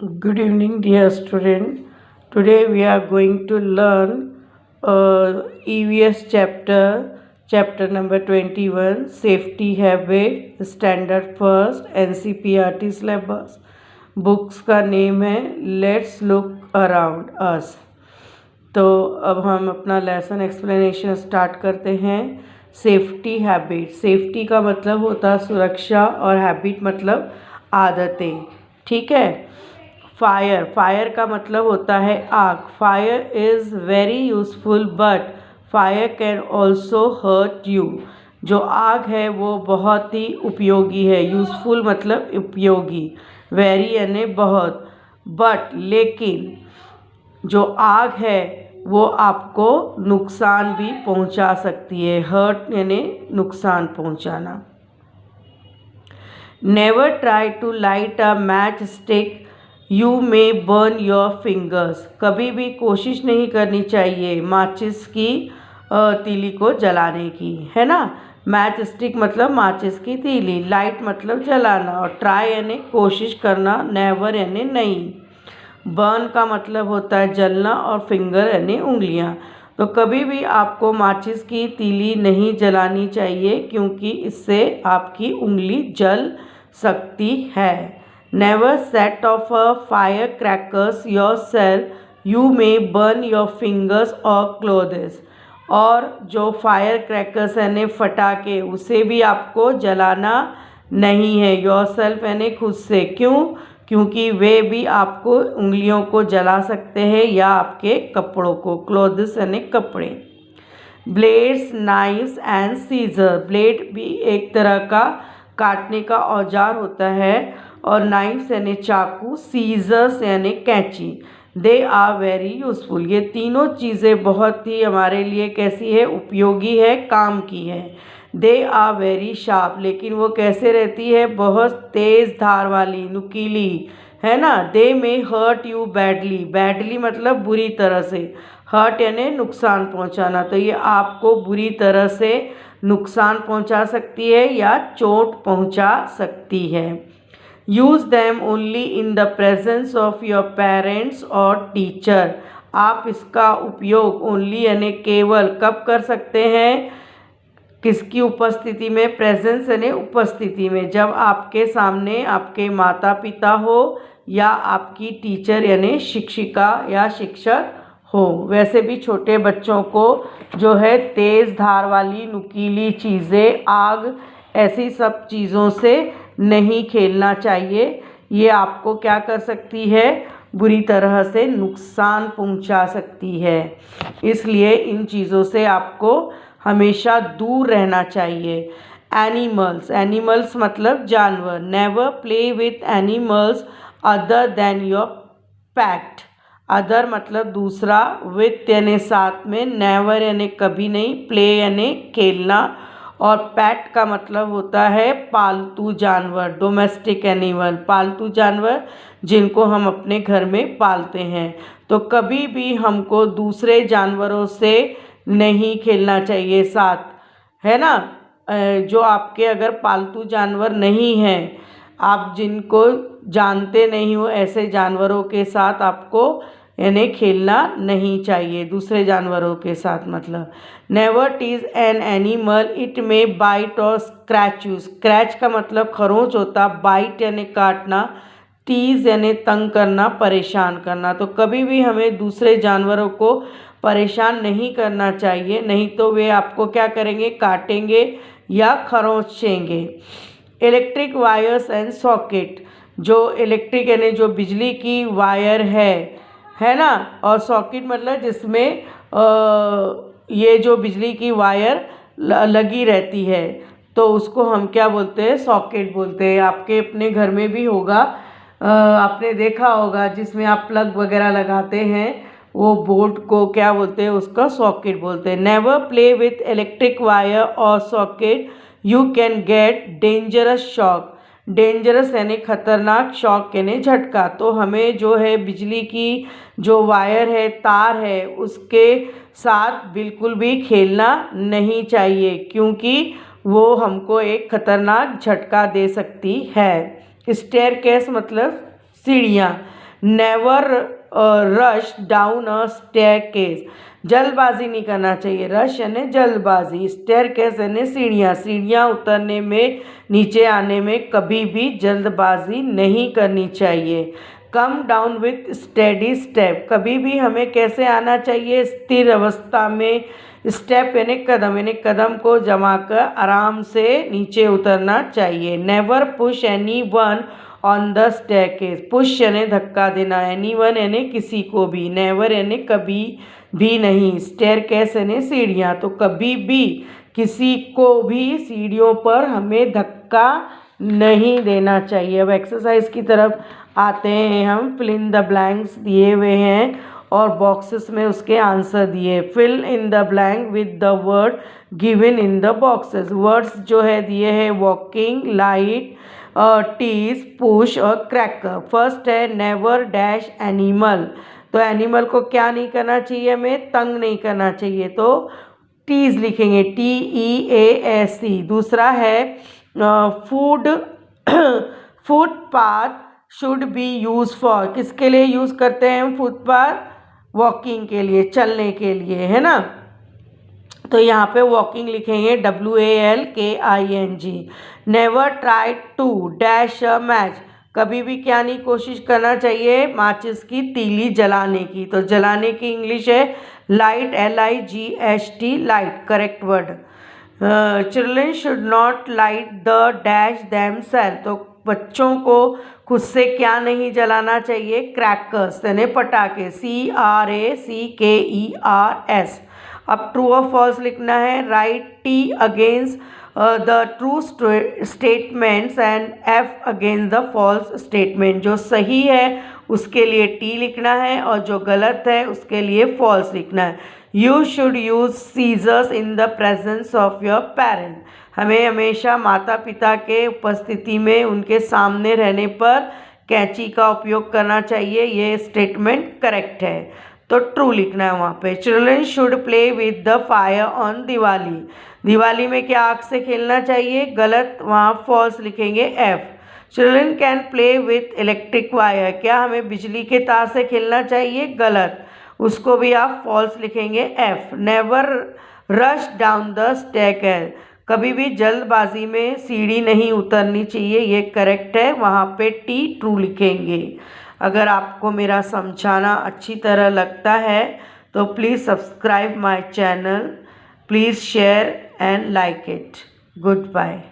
Good evening, dear student. Today we are going to learn EVS chapter number 21, Safety Habit, Standard First, NCPRT syllabus. Books का name है let's look around us. तो अब हम अपना lesson explanation start करते हैं। Safety habit, safety का मतलब होता है सुरक्षा और हैबिट मतलब आदतें, ठीक है। फायर, फायर का मतलब होता है आग। Fire is very useful but fire can also hurt you. जो आग है वो बहुत ही उपयोगी है। यूज़फुल मतलब उपयोगी, वेरी यानी बहुत, बट लेकिन जो आग है वो आपको नुकसान भी पहुंचा सकती है। हर्ट यानी नुकसान पहुंचाना। Never try to light a match stick, you may burn your fingers. कभी भी कोशिश नहीं करनी चाहिए माचिस की तीली को जलाने की, है ना। मैच स्टिक मतलब माचिस की तीली, लाइट मतलब जलाना, और ट्राई यानी कोशिश करना, नेवर यानी नहीं। बर्न का मतलब होता है जलना, और फिंगर यानी उंगलियां। तो कभी भी आपको माचिस की तीली नहीं जलानी चाहिए क्योंकि इससे आपकी उंगली जल सकती है। Never set of a fire crackers your self, you may burn your fingers और क्लोथ्स। और जो फायर क्रैकर्स यानी फटाके, उसे भी आपको जलाना नहीं है। योर सेल्फ यानी खुद से। क्यों? क्योंकि वे भी आपको उंगलियों को जला सकते हैं या आपके कपड़ों को। क्लोथ्स यानी कपड़े। Blades, knifes and seizure, blade भी एक तरह का काटने का औजार होता है, और नाइफ्स यानी चाकू, सीजर्स यानी कैंची। दे आर वेरी यूज़फुल, ये तीनों चीज़ें बहुत ही हमारे लिए कैसी है, उपयोगी है, काम की है। दे आर वेरी शार्प, लेकिन वो कैसे रहती है, बहुत तेज़ धार वाली, नुकीली, है ना। दे में हर्ट यू बैडली, बैडली मतलब बुरी तरह से, हर्ट यानी नुकसान पहुंचाना। तो ये आपको बुरी तरह से नुकसान पहुंचा सकती है या चोट पहुंचा सकती है। Use them only in the presence of your parents और टीचर, आप इसका उपयोग ओनली यानी केवल कब कर सकते हैं, किसकी उपस्थिति में, प्रेजेंस यानी उपस्थिति में, जब आपके सामने आपके माता पिता हो या आपकी टीचर यानी शिक्षिका या शिक्षक हो। वैसे भी छोटे बच्चों को जो है तेज़ धार वाली नुकीली चीज़ें, आग, ऐसी सब चीज़ों से नहीं खेलना चाहिए। ये आपको क्या कर सकती है, बुरी तरह से नुकसान पहुंचा सकती है। इसलिए इन चीज़ों से आपको हमेशा दूर रहना चाहिए। एनिमल्स, एनिमल्स मतलब जानवर। Never play with animals other than your pet, other मतलब दूसरा, विथ यानी साथ में, नेवर यानी कभी नहीं, प्ले यानी खेलना, और पेट का मतलब होता है पालतू जानवर, डोमेस्टिक एनिमल, पालतू जानवर जिनको हम अपने घर में पालते हैं। तो कभी भी हमको दूसरे जानवरों से नहीं खेलना चाहिए साथ, है ना। जो आपके अगर पालतू जानवर नहीं हैं, आप जिनको जानते नहीं हो, ऐसे जानवरों के साथ आपको यानी खेलना नहीं चाहिए, दूसरे जानवरों के साथ मतलब। Never tease an animal, it में बाइट और स्क्रैच यू, स्क्रैच का मतलब खरोंच होता, बाइट यानी काटना, टीज यानी तंग करना, परेशान करना। तो कभी भी हमें दूसरे जानवरों को परेशान नहीं करना चाहिए, नहीं तो वे आपको क्या करेंगे, काटेंगे या खरोंचेंगे। इलेक्ट्रिक वायर्स एंड सॉकेट, जो इलेक्ट्रिक यानी जो बिजली की वायर है ना, और सॉकेट मतलब जिसमें ये जो बिजली की वायर लगी रहती है, तो उसको हम क्या बोलते हैं, सॉकेट बोलते हैं। आपके अपने घर में भी होगा, आपने देखा होगा, जिसमें आप प्लग वगैरह लगाते हैं, वो बोर्ड को क्या बोलते हैं, उसका सॉकेट बोलते हैं। Never play with electric wire और socket, you can get dangerous shock, dangerous यानी खतरनाक, शॉक यानी झटका। तो हमें जो है बिजली की जो वायर है, तार है, उसके साथ बिल्कुल भी खेलना नहीं चाहिए क्योंकि वो हमको एक खतरनाक झटका दे सकती है। स्टेयरकेस मतलब सीढ़ियाँ। नेवर रश डाउन अ स्टेयरकेस, जल्दबाजी नहीं करना चाहिए। रश यानी जल्दबाजी, स्टेयरकेस यानी सीढ़ियाँ, सीढ़ियाँ उतरने में, नीचे आने में कभी भी जल्दबाजी नहीं करनी चाहिए। Come down with steady step, कभी भी हमें कैसे आना चाहिए, स्थिर अवस्था में। स्टेप यानी कदम को जमा कर आराम से नीचे उतरना चाहिए। Never push any one on the staircase, push यानी धक्का देना, एनी वन यानी किसी को भी, नेवर यानी कभी भी नहीं, स्टेयरकेस यानी सीढ़ियाँ, तो कभी भी किसी को भी सीढ़ियों पर हमें धक्का नहीं देना चाहिए। अब एक्सरसाइज की तरफ आते हैं हम। फिल इन द ब्लैंक्स दिए हुए हैं और बॉक्सेस में उसके आंसर दिए। Fill in the blank with the word given in the boxes. Words जो है दिए हैं वॉकिंग, लाइट, टीज, पुश और क्रैकर। फर्स्ट है नेवर डैश एनिमल, तो एनिमल को क्या नहीं करना चाहिए, हमें तंग नहीं करना चाहिए, तो टीज लिखेंगे, TEASE। दूसरा है food footpath should be use for, किसके लिए यूज़ करते हैं हम फुटपाथ, वॉकिंग के लिए, चलने के लिए, है ना। तो यहाँ पे वॉकिंग लिखेंगे WALKING। Never try to dash a match, कभी भी क्या नहीं कोशिश करना चाहिए, माचिस की तीली जलाने की, तो जलाने की इंग्लिश है light, LIGHT, light, correct word. Children should not light the dash them self, तो बच्चों को खुद से क्या नहीं जलाना चाहिए, क्रैकर्स यानी पटाखे, CRACKERS। अब ट्रू और फॉल्स लिखना है। Write T against the true statements and F against the false statement, जो सही है उसके लिए T लिखना है और जो गलत है उसके लिए फॉल्स लिखना है। You should use scissors in the presence of your parent, हमें हमेशा माता पिता के उपस्थिति में, उनके सामने रहने पर कैंची का उपयोग करना चाहिए, ये स्टेटमेंट करेक्ट है, तो ट्रू लिखना है वहाँ पे। Children should play with the fire on Diwali, Diwali में क्या आग से खेलना चाहिए, गलत, वहाँ फॉल्स लिखेंगे F। Children can play with electric wire, क्या हमें बिजली के तार से खेलना चाहिए, गलत, उसको भी आप फॉल्स लिखेंगे F। Never rush down the staircase, कभी भी जल्दबाजी में सीढ़ी नहीं उतरनी चाहिए, ये करेक्ट है, वहाँ पे T ट्रू लिखेंगे। अगर आपको मेरा समझाना अच्छी तरह लगता है तो please subscribe my channel, please share and like it. Good bye.